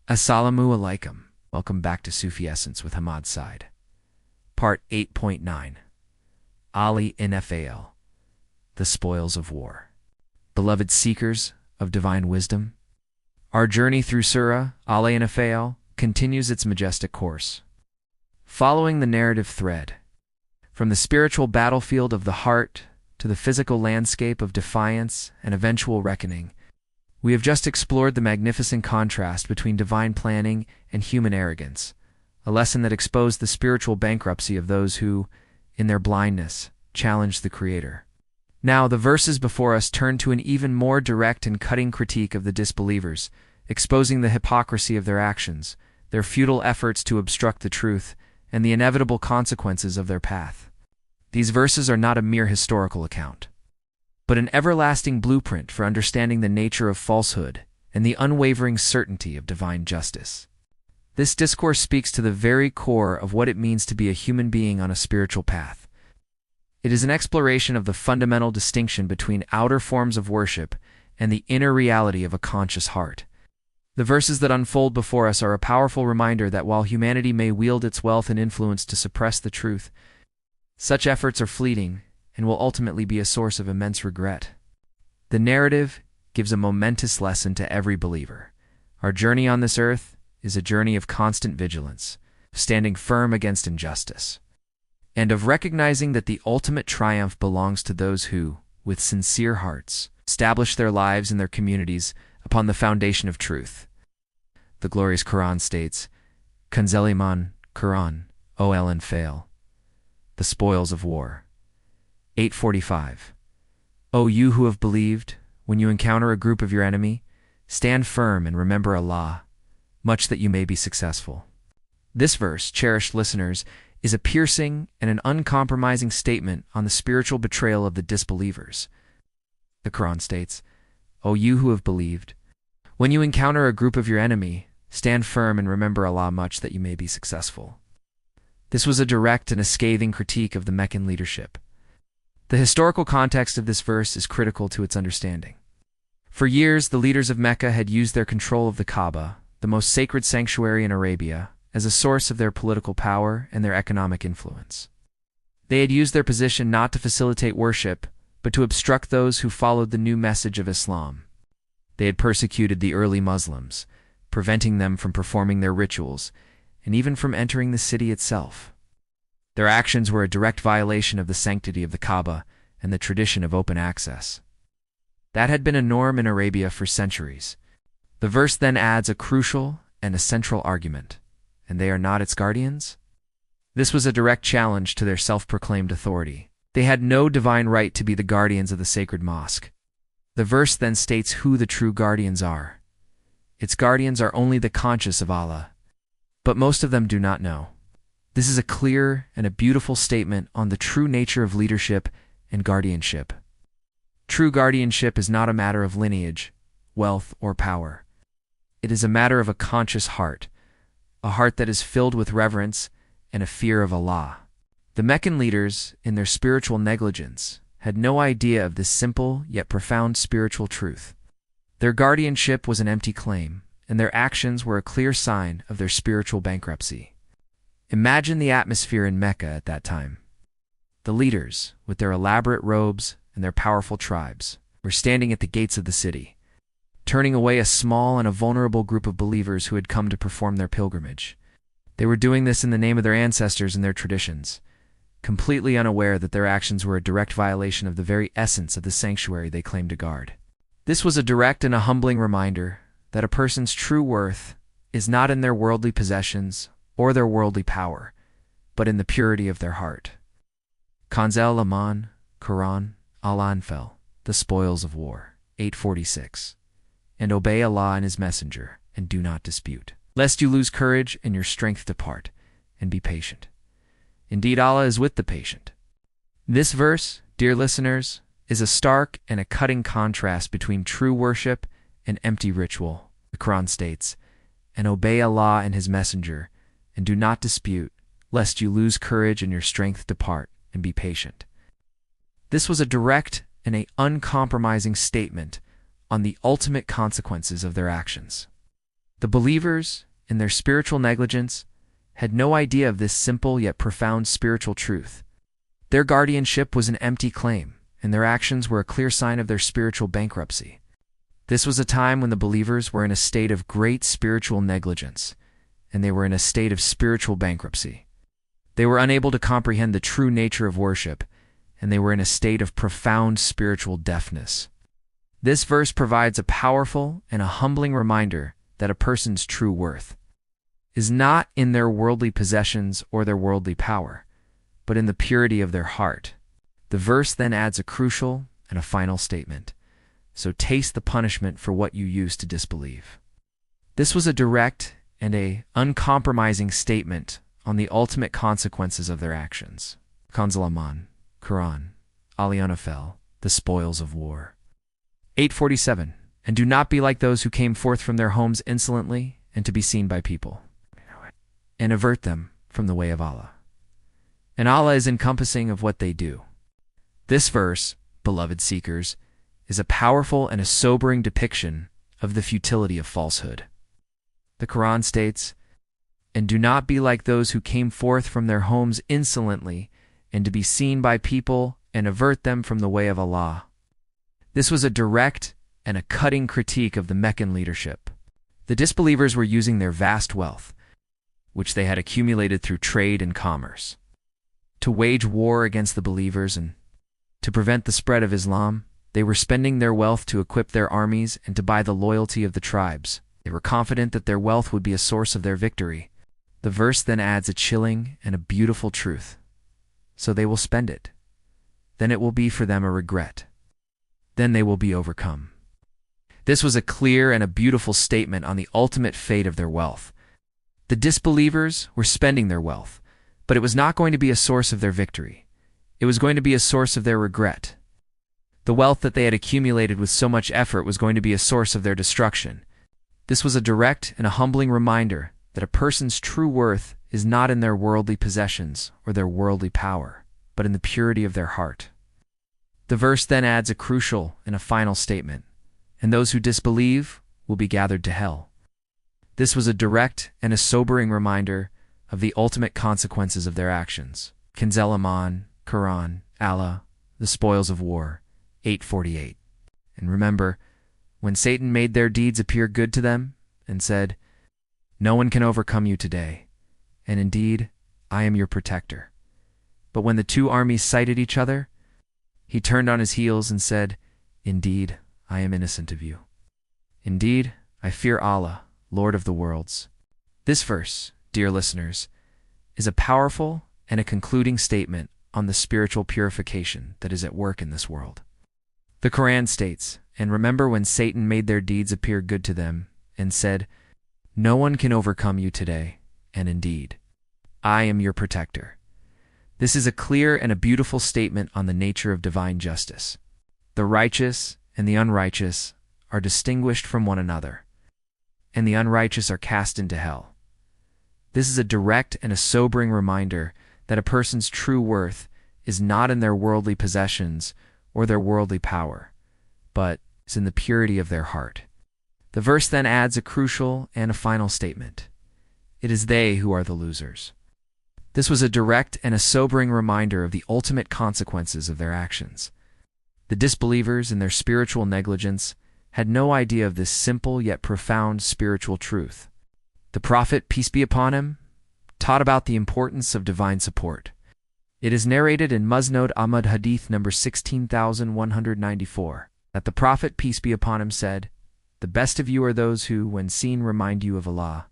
Assalamu alaikum. Welcome back to Sufi Essence with Hammad Syed. Part 8.9. Ali Nfal. The Spoils of War. Beloved seekers of divine wisdom, our journey through Surah Al-Anfal continues its majestic course. Following the narrative thread, from the spiritual battlefield of the heart to the physical landscape of defiance and eventual reckoning, we have just explored the magnificent contrast between divine planning and human arrogance, a lesson that exposed the spiritual bankruptcy of those who, in their blindness, challenged the Creator. Now, the verses before us turn to an even more direct and cutting critique of the disbelievers, exposing the hypocrisy of their actions, their futile efforts to obstruct the truth, and the inevitable consequences of their path. These verses are not a mere historical account, but an everlasting blueprint for understanding the nature of falsehood and the unwavering certainty of divine justice. This discourse speaks to the very core of what it means to be a human being on a spiritual path. It is an exploration of the fundamental distinction between outer forms of worship and the inner reality of a conscious heart. The verses that unfold before us are a powerful reminder that while humanity may wield its wealth and influence to suppress the truth, such efforts are fleeting and will ultimately be a source of immense regret. The narrative gives a momentous lesson to every believer. Our journey on this earth is a journey of constant vigilance, standing firm against injustice, and of recognizing that the ultimate triumph belongs to those who, with sincere hearts, establish their lives and their communities upon the foundation of truth. The glorious Quran states, Kanzul Iman, Quran, Al-Anfal, the spoils of war. 8:45. O you who have believed, when you encounter a group of your enemy, stand firm and remember Allah, much that you may be successful. This verse, cherished listeners, is a piercing and an uncompromising statement on the spiritual betrayal of the disbelievers. The Quran states, O you who have believed, when you encounter a group of your enemy, stand firm and remember Allah much that you may be successful. This was a direct and a scathing critique of the Meccan leadership. The historical context of this verse is critical to its understanding. For years, the leaders of Mecca had used their control of the Kaaba, the most sacred sanctuary in Arabia, as a source of their political power and their economic influence. They had used their position not to facilitate worship, but to obstruct those who followed the new message of Islam. They had persecuted the early Muslims, preventing them from performing their rituals, and even from entering the city itself. Their actions were a direct violation of the sanctity of the Kaaba and the tradition of open access. That had been a norm in Arabia for centuries. The verse then adds a crucial and a central argument, and they are not its guardians? This was a direct challenge to their self-proclaimed authority. They had no divine right to be the guardians of the sacred mosque. The verse then states who the true guardians are. Its guardians are only the conscious of Allah, but most of them do not know. This is a clear and a beautiful statement on the true nature of leadership and guardianship. True guardianship is not a matter of lineage, wealth, or power. It is a matter of a conscious heart, a heart that is filled with reverence and a fear of Allah. The Meccan leaders, in their spiritual negligence, had no idea of this simple yet profound spiritual truth. Their guardianship was an empty claim, and their actions were a clear sign of their spiritual bankruptcy. Imagine the atmosphere in Mecca at that time. The leaders, with their elaborate robes and their powerful tribes, were standing at the gates of the city, turning away a small and a vulnerable group of believers who had come to perform their pilgrimage. They were doing this in the name of their ancestors and their traditions, completely unaware that their actions were a direct violation of the very essence of the sanctuary they claimed to guard. This was a direct and a humbling reminder that a person's true worth is not in their worldly possessions or their worldly power, but in the purity of their heart. Kanzul Iman, Quran, Al-Anfal, the spoils of war. 8:46. And obey Allah and His Messenger, and do not dispute, lest you lose courage and your strength depart, and be patient. Indeed, Allah is with the patient. This verse, dear listeners, is a stark and a cutting contrast between true worship and empty ritual. The Quran states, and obey Allah and His Messenger, and do not dispute, lest you lose courage and your strength depart, and be patient. This was a direct and an uncompromising statement on the ultimate consequences of their actions. The believers, in their spiritual negligence, had no idea of this simple yet profound spiritual truth. Their guardianship was an empty claim, and their actions were a clear sign of their spiritual bankruptcy. This was a time when the believers were in a state of great spiritual negligence, and they were in a state of spiritual bankruptcy. They were unable to comprehend the true nature of worship, and they were in a state of profound spiritual deafness. This verse provides a powerful and a humbling reminder that a person's true worth is not in their worldly possessions or their worldly power, but in the purity of their heart. The verse then adds a crucial and a final statement. So taste the punishment for what you used to disbelieve. This was a direct and a uncompromising statement on the ultimate consequences of their actions. Kanzul Iman, Quran, Al-Anfal, the spoils of war. 847. And do not be like those who came forth from their homes insolently and to be seen by people, and avert them from the way of Allah. And Allah is encompassing of what they do. This verse, beloved seekers, is a powerful and a sobering depiction of the futility of falsehood. The Quran states, and do not be like those who came forth from their homes insolently and to be seen by people and avert them from the way of Allah. This was a direct and a cutting critique of the Meccan leadership. The disbelievers were using their vast wealth, which they had accumulated through trade and commerce, to wage war against the believers, and to prevent the spread of Islam. They were spending their wealth to equip their armies and to buy the loyalty of the tribes. They were confident that their wealth would be a source of their victory. The verse then adds a chilling and a beautiful truth. So they will spend it. Then it will be for them a regret. Then they will be overcome. This was a clear and a beautiful statement on the ultimate fate of their wealth. The disbelievers were spending their wealth, but it was not going to be a source of their victory. It was going to be a source of their regret. The wealth that they had accumulated with so much effort was going to be a source of their destruction. This was a direct and a humbling reminder that a person's true worth is not in their worldly possessions or their worldly power, but in the purity of their heart. The verse then adds a crucial and a final statement, and those who disbelieve will be gathered to hell. This was a direct and a sobering reminder of the ultimate consequences of their actions. Kanzul Iman, Quran, Allah, the spoils of war. 848. And remember, when Satan made their deeds appear good to them and said, no one can overcome you today, and indeed, I am your protector. But when the two armies sighted each other, he turned on his heels and said, indeed, I am innocent of you. Indeed, I fear Allah, Lord of the worlds. This verse, dear listeners, is a powerful and a concluding statement on the spiritual purification that is at work in this world. The Quran states, and remember when Satan made their deeds appear good to them and said, no one can overcome you today, and indeed, I am your protector. This is a clear and a beautiful statement on the nature of divine justice. The righteous and the unrighteous are distinguished from one another, and the unrighteous are cast into hell. This is a direct and a sobering reminder that a person's true worth is not in their worldly possessions or their worldly power, but is in the purity of their heart. The verse then adds a crucial and a final statement. It is they who are the losers. This was a direct and a sobering reminder of the ultimate consequences of their actions. The disbelievers, in their spiritual negligence, had no idea of this simple yet profound spiritual truth. The Prophet, peace be upon him, taught about the importance of divine support. It is narrated in Musnad Ahmad Hadith number 16194 that the Prophet, peace be upon him, said, the best of you are those who, when seen, remind you of Allah.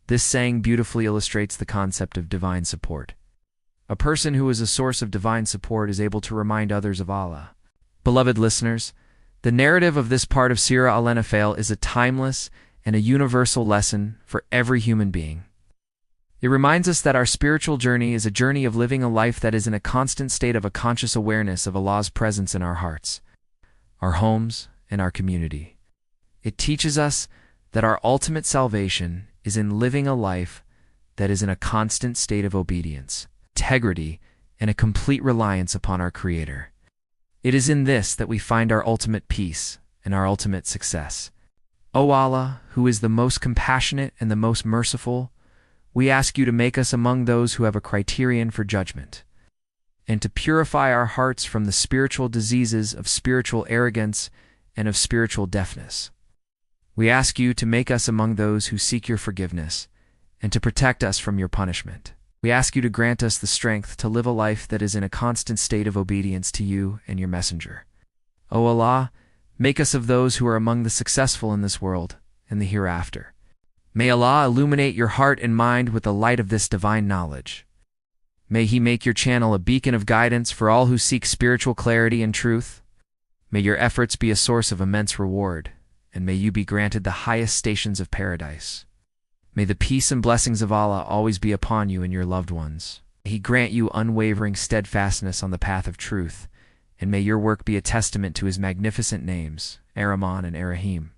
This saying beautifully illustrates the concept of divine support. A person who is a source of divine support is able to remind others of Allah. Beloved listeners, the narrative of this part of Surah Al-Anfal is a timeless and a universal lesson for every human being. It reminds us that our spiritual journey is a journey of living a life that is in a constant state of a conscious awareness of Allah's presence in our hearts, our homes, and our community. It teaches us that our ultimate salvation is in living a life that is in a constant state of obedience, integrity, and a complete reliance upon our Creator. It is in this that we find our ultimate peace and our ultimate success. O Allah, who is the most compassionate and the most merciful, we ask you to make us among those who have a criterion for judgment, and to purify our hearts from the spiritual diseases of spiritual arrogance and of spiritual deafness. We ask you to make us among those who seek your forgiveness, and to protect us from your punishment. We ask you to grant us the strength to live a life that is in a constant state of obedience to you and your messenger. O Allah, make us of those who are among the successful in this world and the hereafter. May Allah illuminate your heart and mind with the light of this divine knowledge. May He make your channel a beacon of guidance for all who seek spiritual clarity and truth. May your efforts be a source of immense reward, and may you be granted the highest stations of paradise. May the peace and blessings of Allah always be upon you and your loved ones. May He grant you unwavering steadfastness on the path of truth, and may your work be a testament to His magnificent names, Ar-Rahman and Ar-Rahim.